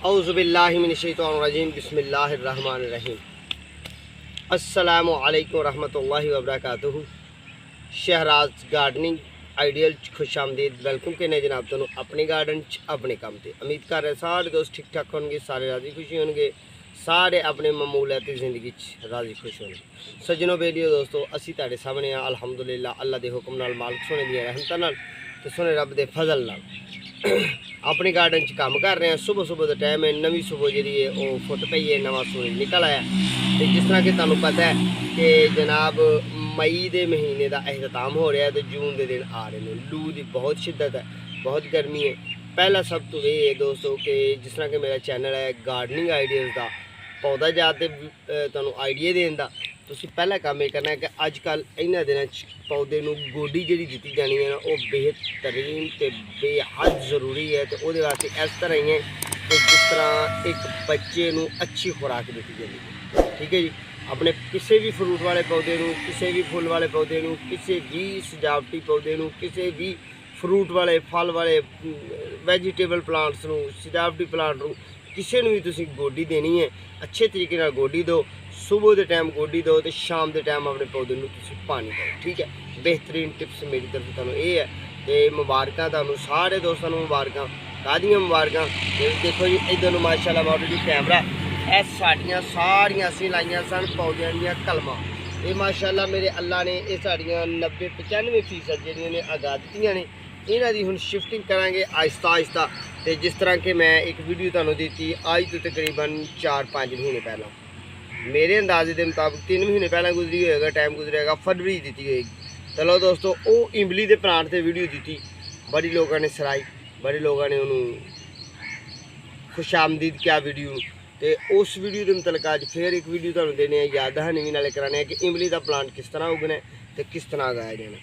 औज़ुबिल्लाहिमिनश्शैतानिर्रजीम बिस्मिल्लाहिर्रहमानिर्रहीम। अस्सलामु अलैकुम रहमतुल्लाहि व बरकातुहू। शहराज गार्डनिंग आइडियल खुशामदीद। वेलकम कहने जनाब तुहानू अपने गार्डन अपने काम से। उम्मीद कर रहे सारे दोस्त ठीक ठाक होंगे, सारे राजी खुशी होंगे, सारे अपने मामूलाती जिंदगी राजी खुश होंगे। सज्जनों बेलियो दोस्तों, असी तुहाडे सामने आ अल्हम्दुलिल्लाह अल्लाह के हुक्म नाल, मालिक सोने दी रहमतां नाल ते सोने रब के फजल नाल अपने गार्डन काम कर रहे हैं। सुबह सुबह का टाइम है, नवी सुबह जी है वो फुट पई है, नवा सूरज निकल आया। तो जिस तरह कि तुहानू पता है कि जनाब मई के महीने का अख्ताम हो रहा है, तो जून के दिन आ रहे हैं। लू की बहुत शिद्दत है, बहुत गर्मी है। पहला सब तो ये है दोस्तों कि जिस तरह कि मेरा चैनल है गार्डनिंग आइडियाज़ का, पौधा जाते तुहानू आइडिया देने का, तुसीं पहला काम ये करना है कि अजकल इन्हां दिनां पौधे नूं गोडी जिहड़ी दित्ती जानी है ना, वो बेहतरीन ते बेहद जरूरी है। तो वो वास्ते इस तरह ही है कि जिस तरह एक बच्चे नूं अच्छी खुराक दी जाती है, ठीक है जी। अपने किसी भी फ्रूट वाले पौधे नूं, किसी भी फुल वाले पौधे नूं, किसी भी सजावटी पौधे नूं, किसी भी फ्रूट वाले फल वाले वैजीटेबल प्लांट्स नूं, सजावटी प्लांट नूं, किसी भी तुसीं गोडी देनी है, अच्छे तरीके नाल गोडी दो। सुबह के टाइम गोडी दो तो शाम के टाइम अपने पौधे में पानी दो, ठीक है। बेहतरीन टिप्स मेरी तरफ तुहानू ये है। तो मुबारकां तुहानू सारे दोस्तों को, मुबारकां कादियां मुबारकां। देखो जी इधर माशाल्लाह मॉडल जी कैमरा ए साड़ियाँ सारियां असीं लाइयां सन पौधों दीयां कलमां। ये माशाल्लाह मेरे अल्लाह ने ये साड़ियाँ 90-95% जिहड़ियां ने आगा दित्तियां ने। इन्हां दी हुण शिफ्टिंग करांगे आहिस्ता आहिस्ता। तो जिस तरह कि मैं एक वीडियो तुहानू दी अज तो तकरीबन 4-5 महीने पहला, मेरे अंदाजे के मुताबिक 3 महीने पहले गुजरी होएगा, टाइम गुजरेगा फरवरी दी होएगी। चलो दोस्तों, वो इमली के प्लांट से वीडियो दी, बड़ी लोगों ने सराई, बड़े लोगों ने उन्होंने खुशामदीद क्या वीडियो। तो उस वीडियो के मतलब अज फिर एक वीडियो तुहानू देने याद दहानी नाले कराने कि इमली का प्लांट किस तरह उगना तो किस तरह उगाया जाना।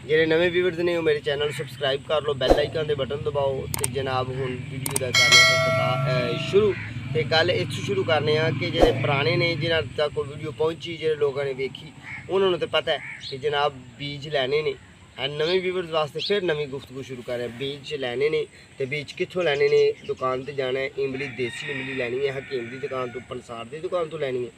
जेडे नवे व्यूअर्स ने वो मेरे चैनल सबसक्राइब कर लो, बैल आइकन के बटन दबाओ। तो जनाब हुण वीडियो का करने शुरू। तो गल इत्थों शुरू करने कि जो पुराने ने जिन्होंने तक कोई वीडियो पहुँची, जो लोगों ने वेखी, उन्होंने तो पता है कि जनाब बीज लैने ने। नवे व्यूअर्स वास्ते फिर नवी गुफ्तगू शुरू कर रहे हैं। बीज लैने ने तो बीज कित्थों लैने ने? दुकान पर जाना है, इमली देसी इमली लैनी है, हकीम की दुकान तो, पंसार की दुकान तो लैनी है।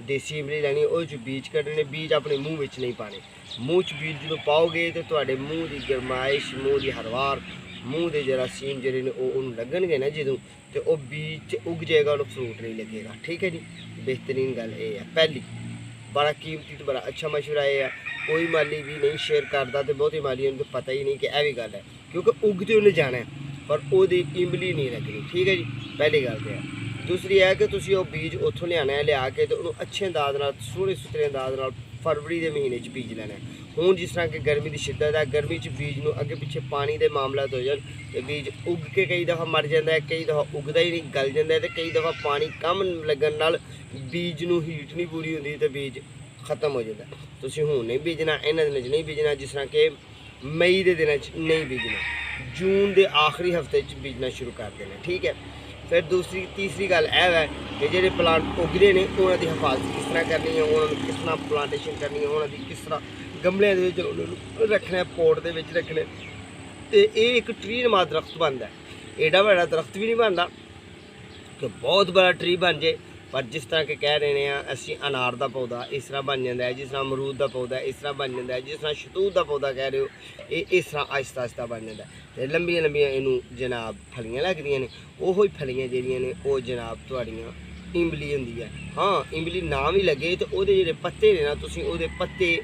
देसी इमली लैनी, वो बीज कड्ढने, बीज अपने मूँह में नहीं पाने। मूँह च बीज जो पाओगे तो तुहाडे मूँह की गरमाइश, मूँह की हरवार, मूँह के जरासीम जोड़े ने वो लगनगे ना जो, तो वह बीज उग जाएगा, उन्हें फ्रूट नहीं लगेगा, ठीक है जी। बेहतरीन गल ये है। पहली बड़ा कीमती तो बड़ा अच्छा मशवरा ये है। कोई माली भी नहीं शेयर करता, तो बहुते मालियों को पता ही नहीं कि यह भी गल है, क्योंकि उग तो उन्हें जाना है पर वो इमली नहीं लगनी, ठीक है जी। पहली गल तो है। दूसरी है कि तुसीं वो बीज उत्थों लियाना है, लिया के तो उन्होंने अच्छे अंदाज नाल, सोहने सुथरे अंदाज नाल फरवरी के महीने बीज लेना है। हुण जिस तरह कि गर्मी की शिद्दत है, गर्मी बीज नूं अगे पिछे पानी के मामला हो जाए तो बीज उग के कई दफ़ा मर जाता है, कई दफ़ा उगता ही नहीं, गल जाता है। तो कई दफ़ा पानी कम लगन नाल बीज नूं हीट नहीं पूरी होंदी तो बीज खत्म हो जाता है। तुसीं हुण नहीं बीजना, इन्हां दिनां च नहीं बीजना, जिस तरह कि मई के दिनों नहीं बीजना, जून के आखिरी हफ्ते बीजना शुरू कर देना, ठीक है। फिर दूसरी तीसरी गल यह है कि जो प्लांट उगते हैं उन्होंने हिफाजत किस तरह करनी है, उन्होंने किस तरह प्लांटेशन करनी है, उन्होंने किस तरह गमलों के रखना है, पोट के रखने। तो ये एक ट्री नुमा दरख्त बनता है। एडा बड़ा दरख्त भी नहीं बनता कि बहुत बड़ा ट्री बन जाए, पर जिस तरह के कह रहे हैं असी अनार का पौधा इस तरह बन जाता है, जिस तरह अमरूद का पौधा इस तरह बन जाता है, जिस तरह शतूत का पौधा कह रहे हो ये इस तरह आहिस्ता आहिस्ता बन जाता है। तो लंबिया लंबिया इनू जनाब फलियाँ लगदियाँ ने, वो फलियाँ जिहड़ियां ने वो जनाब तुहाड़ियां इमली होंदी है। हाँ, इमली ना भी लगे तो वो जो पत्ते ने ना, तुसीं उहदे पत्ते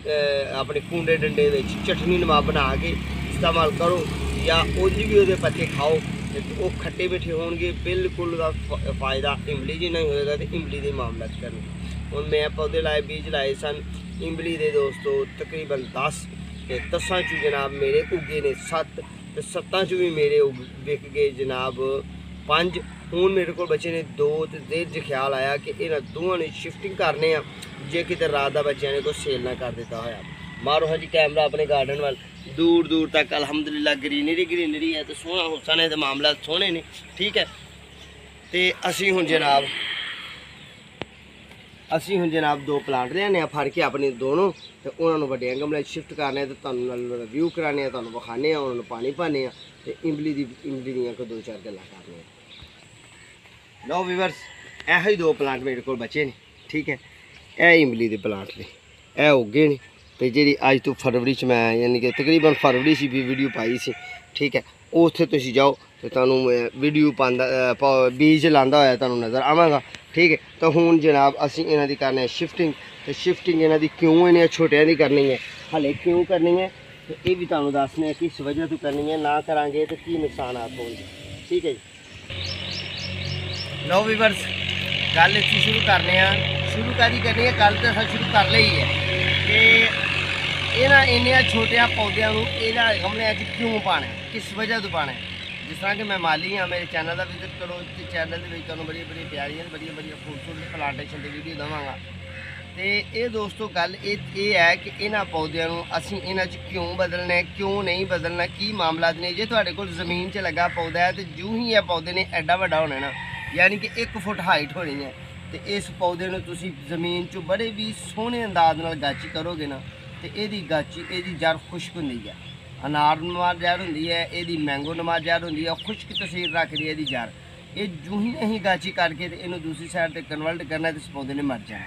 अपने कूंडे डंडे चटनी नमा बना के इस्तेमाल करो, या उंज भी वो पत्ते खाओ तो वो खट्टे मिठे होंगे। बिल्कुल फायदा इमली जी नहीं होएगा तो इमली के मामला करने। हुण मैं पौधे लाए, बीज लाए सन इमली के दोस्तों तकरीबन 10, तो 10 चू जनाब मेरे उगे ने 7, तो 7 चू भी मेरे विक गए जनाब 5। हूँ मेरे को बचे ने 2, तो देर च ख्याल आया कि इन्होंने दोवां ने शिफ्टिंग करने जे किते रात का बच्चों ने कोई सेल ना कर दिता होया। मारो हाँ जी कैमरा अपने गार्डन वाल, दूर दूर तक अल्हम्दुलिल्लाह ग्रीनरी है, तो सोहना हुसन है, तो मामला सोहने ने, ठीक है। तो असी हुण जनाब 2 प्लांट लियाने फड़ के अपने दोनों, तो उन्होंने वड्डियां गमले शिफ्ट करने, तो तुहानूं रिव्यू कराने, तुहानूं विखाने, उन्होंने पानी पाने, तो इमली दी कोई 2-4 गल्लां करने। लो व्यूअर्स ਇਹੋ ਹੀ 2 ਪਲਾਂਟ ਮੇਰੇ ਕੋਲ ਬਚੇ ਨੇ ਠੀਕ ਹੈ। ਇਹ ਇਮਲੀ ਦੇ ਪਲਾਂਟ ਨੇ, ਇਹ ਉੱਗੇ ਨੇ ਤੇ ਜਿਹੜੀ ਅੱਜ ਤੋਂ ਫਰਵਰੀ 'ਚ ਮੈਂ ਯਾਨੀ ਕਿ ਤਕਰੀਬਨ ਫਰਵਰੀ 'ਚ ਵੀ ਵੀਡੀਓ ਪਾਈ ਸੀ ਠੀਕ ਹੈ। ਉੱਥੇ ਤੁਸੀਂ ਜਾਓ ਤੇ ਤੁਹਾਨੂੰ ਵੀਡੀਓ ਪਾਉਂਦਾ ਬੀਜ ਲਾਉਂਦਾ ਹੋਇਆ ਤੁਹਾਨੂੰ ਨਜ਼ਰ ਆਵਾਂਗਾ ਠੀਕ ਹੈ। ਤਾਂ ਹੁਣ ਜਨਾਬ ਅਸੀਂ ਇਹਨਾਂ ਦੀ ਕਰਨੀ ਹੈ ਸ਼ਿਫਟਿੰਗ, ਤੇ ਸ਼ਿਫਟਿੰਗ ਇਹਨਾਂ ਦੀ ਕਿਉਂ ਇਹਨਾਂ ਛੋਟਿਆਂ ਦੀ ਕਰਨੀ ਹੈ, ਹਾਲੇ ਕਿਉਂ ਕਰਨੀ ਹੈ ਤੇ ਇਹ ਵੀ ਤੁਹਾਨੂੰ ਦੱਸਣੇ ਆ ਕਿਸ ਵਜ੍ਹਾ ਤੋਂ ਕਰਨੀ ਹੈ, ਨਾ ਕਰਾਂਗੇ ਤੇ ਕੀ ਨੁਕਸਾਨਾਤ ਹੋਣਗੇ ਠੀਕ ਹੈ ਜੀ। ਲਓ ਵੀਵਰਸ ਗੱਲ ਇੱਥੇ ਸ਼ੁਰੂ ਕਰਨੇ ਆ, ਸ਼ੁਰੂ ਕਾਹਦੀ ਕਰਨੀ ਹੈ, ਗੱਲ ਤਾਂ ਅਸੀਂ ਸ਼ੁਰੂ ਕਰ ਲਈ ਹੈ ਕਿ ਇਹਨਾਂ ਇੰਨਿਆਂ ਛੋਟਿਆਂ ਪੌਦਿਆਂ ਨੂੰ ਇਹਨਾਂ ਗਮਲਿਆਂ 'ਚ ਕਿਉਂ ਪਾਉਣਾ, ਕਿਸ ਵਜ੍ਹਾ ਤੋਂ ਪਾਉਣਾ। ਜਿਸ ਤਰ੍ਹਾਂ ਕਿ ਮੈਂ ਮਾਲੀ ਹਾਂ, ਮੇਰੇ ਚੈਨਲ ਦਾ ਵਿਜ਼ਿਟ ਕਰੋ, ਤੇ ਚੈਨਲ ਦੇ ਵਿੱਚ ਤੁਹਾਨੂੰ ਬੜੀਆਂ ਪਿਆਰੀਆਂ ਬੜੀਆਂ ਖੂਬਸੂਰਤ ਪਲਾਂਟੇਸ਼ਨ ਦੀ ਵੀਡੀਓ ਦੇਵਾਂਗਾ। ਤੇ ਇਹ ਦੋਸਤੋ ਗੱਲ ਇਹ ਹੈ ਕਿ ਇਹਨਾਂ ਪੌਦਿਆਂ ਨੂੰ ਅਸੀਂ ਇਹਨਾਂ 'ਚ ਕਿਉਂ ਬਦਲਣਾ, ਕਿਉਂ ਨਹੀਂ ਬਦਲਣਾ, ਕੀ ਮਾਮਲਾਤ ਨੇ। ਜੇ ਤੁਹਾਡੇ ਕੋਲ ਜ਼ਮੀਨ 'ਚ ਲੱਗਾ ਪੌਦਾ ਹੈ ਤੇ ਜੂੰ ਹੀ ਇਹ ਪੌਦੇ ਨੇ ਐਡਾ ਵੱਡਾ ਹੋਣਾ ਨਾ, ਯਾਨੀ ਕਿ 1 ਫੁੱਟ ਹਾਈਟ ਹੋਣੀ ਹੈ, ਤੇ ਇਸ ਪੌਦੇ ਨੂੰ ਤੁਸੀਂ ਜ਼ਮੀਨ 'ਚੋਂ ਬੜੇ ਵੀ ਸੋਹਣੇ ਅੰਦਾਜ਼ ਨਾਲ ਗਾਚੀ ਕਰੋਗੇ ਨਾ, ਤੇ ਇਹਦੀ ਗਾਚੀ, ਇਹਦੀ ਜੜ ਖੁਸ਼ਕ ਹੁੰਦੀ ਹੈ, ਅਨਾਰ ਨੁਮਾ ਜੜ ਹੁੰਦੀ ਹੈ, ਇਹਦੀ ਮੈਂਗੋ ਨੁਮਾ ਜੜ ਹੁੰਦੀ ਹੈ, ਖੁਸ਼ਕ ਤਸੀਰ ਰੱਖਦੀ ਹੈ ਇਹਦੀ ਜੜ। ਇਹ ਜੂੰ ਹੀ ਅਸੀਂ ਗਾਚੀ ਕਰਕੇ ਤੇ ਇਹਨੂੰ ਦੂਸਰੀ ਸਾਈਡ 'ਤੇ ਕਨਵਰਟ ਕਰਨਾ ਤੇ ਇਸ ਪੌਦੇ ਨੇ ਮਰ ਜਾਣਾ,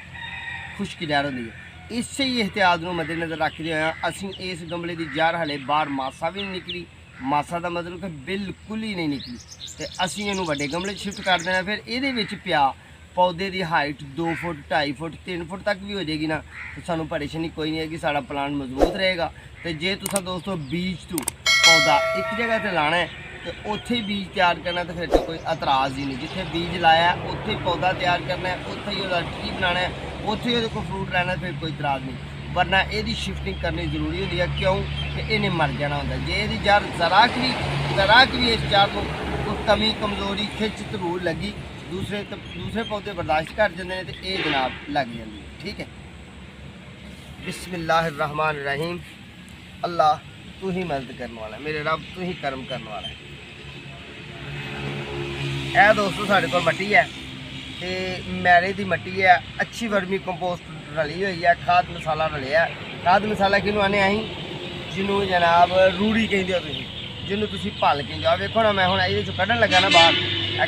ਖੁਸ਼ਕ ਜੜ ਹੁੰਦੀ ਹੈ। ਇਸੇ ਹੀ ਇhtiyਾਤ ਨੂੰ ਮੱਦੇਨਜ਼ਰ ਰੱਖਦੇ ਹੋਇਆ ਅਸੀਂ ਇਸ ਗਮਲੇ ਦੀ ਜੜ ਹਲੇ ਬਾਹਰ ਮਾਸਾ ਵੀ ਨਹੀਂ ਨਿਕਲੀ, ਮਾਸਾ ਦਾ ਮਤਲਬ ਕਿ ਬਿਲਕੁਲ ਹੀ ਨਹੀਂ ਨਿਕਲੀ, ਤੇ ਅਸੀਂ ਇਹਨੂੰ ਵੱਡੇ ਗਮਲੇ 'ਚ ਸ਼ਿਫਟ ਕਰ ਦੇਣਾ। ਫਿਰ ਇਹਦੇ ਵਿੱਚ ਪਿਆ ਪੌਦੇ ਦੀ ਹਾਈਟ 2 ਫੁੱਟ 2.5 ਫੁੱਟ 3 ਫੁੱਟ ਤੱਕ ਵੀ ਹੋ ਜਾਏਗੀ ਨਾ, ਤਾਂ ਸਾਨੂੰ ਪਰੇਸ਼ਾਨੀ ਕੋਈ ਨਹੀਂ ਹੈਗੀ, ਸਾਡਾ ਪਲਾਂਟ ਮਜ਼ਬੂਤ ਰਹੇਗਾ। ਤੇ ਜੇ ਤੁਸੀਂ ਦੋਸਤੋ ਬੀਜ ਤੋਂ ਪੌਦਾ ਇੱਕ ਜਗ੍ਹਾ ਤੇ ਲਾਣਾ ਹੈ ਤੇ ਉੱਥੇ ਬੀਜ ਤਿਆਰ ਕਰਨਾ, ਤਾਂ ਫਿਰ ਕੋਈ ਇਤਰਾਜ਼ ਹੀ ਨਹੀਂ। ਜਿੱਥੇ ਬੀਜ ਲਾਇਆ ਉੱਥੇ ਪੌਦਾ ਤਿਆਰ ਕਰਨਾ ਹੈ, ਉੱਥੇ ਹੀ ਉਹਦਾ ਟਰੀ ਬਣਾਉਣਾ ਹੈ, ਉੱਥੇ ਉਹਦੇ ਕੋਲ ਫਰੂਟ ਰਹਿਣਾ, ਫਿਰ ਕੋਈ ਇਤਰਾਜ਼ ਨਹੀਂ। ਵਰਨਾ ਇਹਦੀ ਸ਼ਿਫਟਿੰਗ ਕਰਨੀ ਜ਼ਰੂਰੀ ਹੁੰਦੀ ਹੈ, ਕਿਉਂ ਕਿ ਇਹਨੇ ਮਰ ਜਾਣਾ ਹੁੰਦਾ। ਜੇ ਇਹਦੀ ਜੜ ਜ਼ਰਾ ਕੁ ਵੀ ਇਸ ਜੜ ਨੂੰ ਕੋਈ ਕਮੀ ਕਮਜ਼ੋਰੀ ਖਿੱਚ ਧਰੂੜ ਲੱਗੀ, दूसरे पौधे बर्दाश्त कर जाते हैं, तो ये जनाब लग जाती है ठीक है। बिस्मिल्लाहिर्रहमानिर्रहीम। अल्लाह तू ही मदद करने वाला है, मेरे रब तू ही कर्म करने वाला है। यह दोस्तों साढ़े को मट्टी है, तो मैरे की मट्टी है, अच्छी वर्मी कंपोस्ट रली हुई है, खाद मसाला रलिया। खाद मसाला किनू आने अं जिन्हों जनाब रूड़ी कहते हो, जिन्हों तुम भल कहते हो। वेखो ना मैं हूँ ये कढ़न लगा ना बाहर,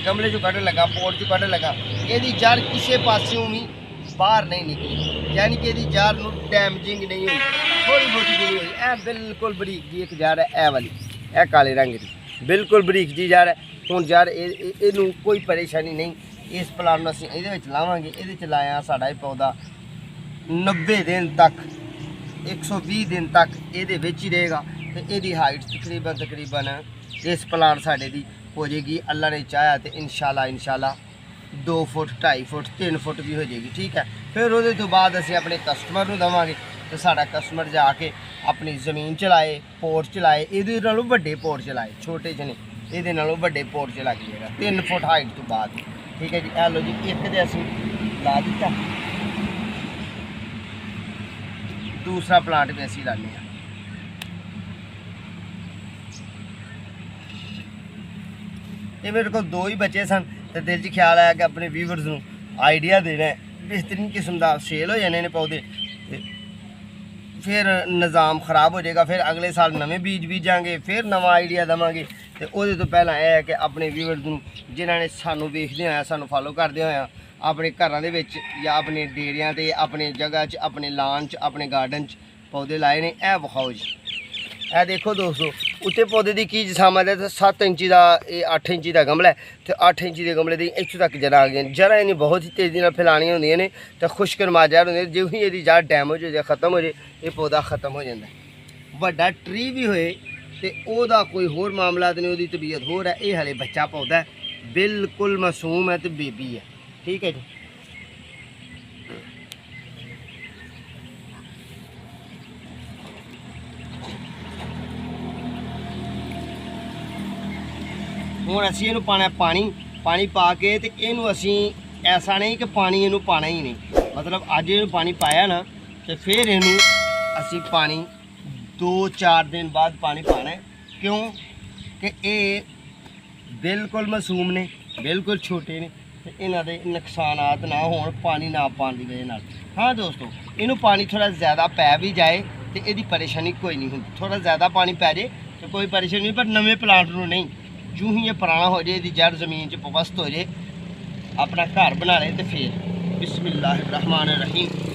गमले चो कढ़न लगा, पोट चो कढ़न लगा, ये जड़ किसी पासों भी बाहर नहीं निकली, यानी कि ये जड़ में डैमेजिंग नहीं हुई, थोड़ी बहुती जी हुई। यह बिल्कुल बरीक जी एक जड़ है, यह वाली यह काले रंग की बिल्कुल बरीक जी जड़ है। हूँ जड़ इनू कोई परेशानी नहीं। इस प्लांट में असीं ये लावांगे, ये लाया साड़ा पौधा 90 दिन तक 120 दिन तक ये ही रहेगा, तो यदी हाइट तकरीबन इस प्लांट साढ़े की हो जाएगी, अल्लाह ने चाहा तो इंशाल्लाह 2 फुट 2.5 फुट 3 फुट भी हो जाएगी ठीक है। फिर वो तो बाद असीं अपने कस्टमर को देवांगे, तो साड़ा कस्टमर जाके अपनी ज़मीन चलाए, पोर्ट चलाए, ये नालों वड्डे पोर्ट चलाए, छोटे च नहीं, ये नालों वड्डे पोर्ट च लग जाएगा 3 फुट हाइट तो बाद ठीक है जी। ए लो जी एक तो असीं ला दिता, दूसरा प्लांट भी असीं लाने हैं। ये मेरे को 2 ही बचे सन, तो दिल च ख्याल आया कि अपने व्यूवर्स को आइडिया देना है, बेहतरीन किस्म का सेल हो जाने ने पौधे, फिर निज़ाम ख़राब हो जाएगा, फिर अगले साल नवे बीज बीजांगे, फिर नवा आइडिया देवांगे। तो वो तो पहला यह है कि अपने व्यूवर्स को जिन्होंने सानू वेखदे होया, सानू फॉलो करदे होया, अपने घरों दे विच या अपने डेरियां ते अपने जगह च, अपने लान च, अपने गार्डन च पौधे लाए ने, यह विखाओ जी। यह देखो दोस्तों उत्ते पौधे की की जसामत है, तो 7 इंची का 8 इंची का गमला है, तो 8 इंची के गमले की इत्थों तक जड़ आ गई। जड़ इन्हें बहुत ही तेज़ी फैलानी होंगी ने, तो खुश्क नमा जड़ होंगे, जो ही ये जड़ डैमेज हो जाए, खत्म हो जाए, ये पौधा खत्म हो जाता है। वड्डा ट्री भी होए तो वह कोई होर मामला नहीं, वो तबीयत होर है। ये हले बच्चा पौधा है, बिल्कुल मासूम है, तो बेबी है ठीक है जी। हूँ असी इनू पाना पानी पा के, तो इनू असी ऐसा नहीं कि पानी इनू पाना ही नहीं, मतलब अज इनू पानी पाया ना, तो फिर इनू असी पानी 2-4 दिन बाद पानी पाना है। क्यों कि ये बिल्कुल मासूम ने, बिल्कुल छोटे ने, तो इन्हां दे नुकसानात ना होण पानी ना पाने की वजह नाल। हाँ दोस्तों, इनू पानी थोड़ा ज़्यादा पै भी जाए तो यदी परेशानी कोई नहीं होती, थोड़ा ज़्यादा पानी पै जाए तो कोई परेशानी नहीं, पर नवे प्लांट नूं नहीं। जूं ही ये पुराना हो जाए, जड़ जमीन च पवस्त हो जाए, अपना घर बना ले तो फिर बिस्मिल्लाहिर्रहमानिर्रहीम।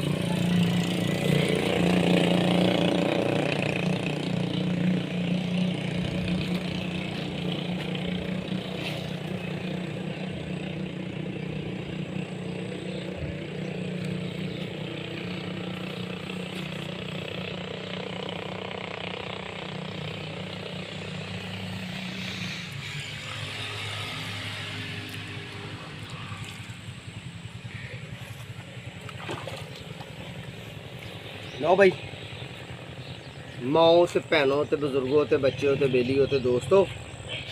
लो भाई माओ ते भैनों ते बजुर्गों ते बच्चों ते बेलियों ते दोस्तों,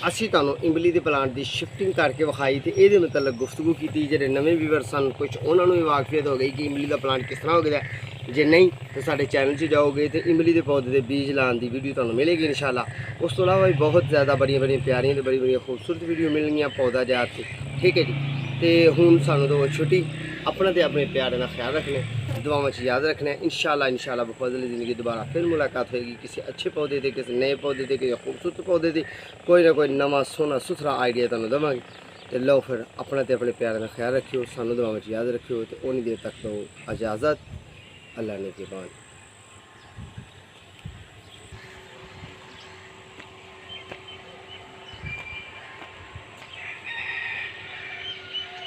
असी तुहानूं इमली दे प्लांट की शिफ्टिंग करके विखाई तो ये मतलब गुफ्तगू की। जो नवे व्यूअर सन कुछ उन्होंने भी वाकफियत हो गई कि इमली का प्लांट किस तरह हो गया। जे नहीं तो साडे चैनल से जाओगे तो इमली के पौधे के बीज लाने की वीडियो तुहानूं मिलेगी इंशाअल्लाह। उस तो अलावा भी बहुत ज़्यादा बड़ी प्यारियां तो बड़ी खूबसूरत वीडियो मिलनियाँ पौधा जात से, ठीक है जी। तो हुण सानूं दो छुट्टी, अपना तो अपने प्यारे का ख्याल रखना, दुआओं में याद रखना है। इंशाअल्लाह बफज़ल ज़िंदगी दोबारा फिर मुलाकात होगी किसी अच्छे पौधे से, किसी नए पौधे से, किसी खूबसूरत पौधे से, कोई ना कोई नवा सोहना सुथरा आइडिया तुहानूं देवांगे। तो लो फिर अपना तो अपने प्यारे का ख्याल रखियो, सानूं दुआओं में याद रखियो। तो उन्नी देर तक दो इजाज़त, अल्लाह ने के बाद।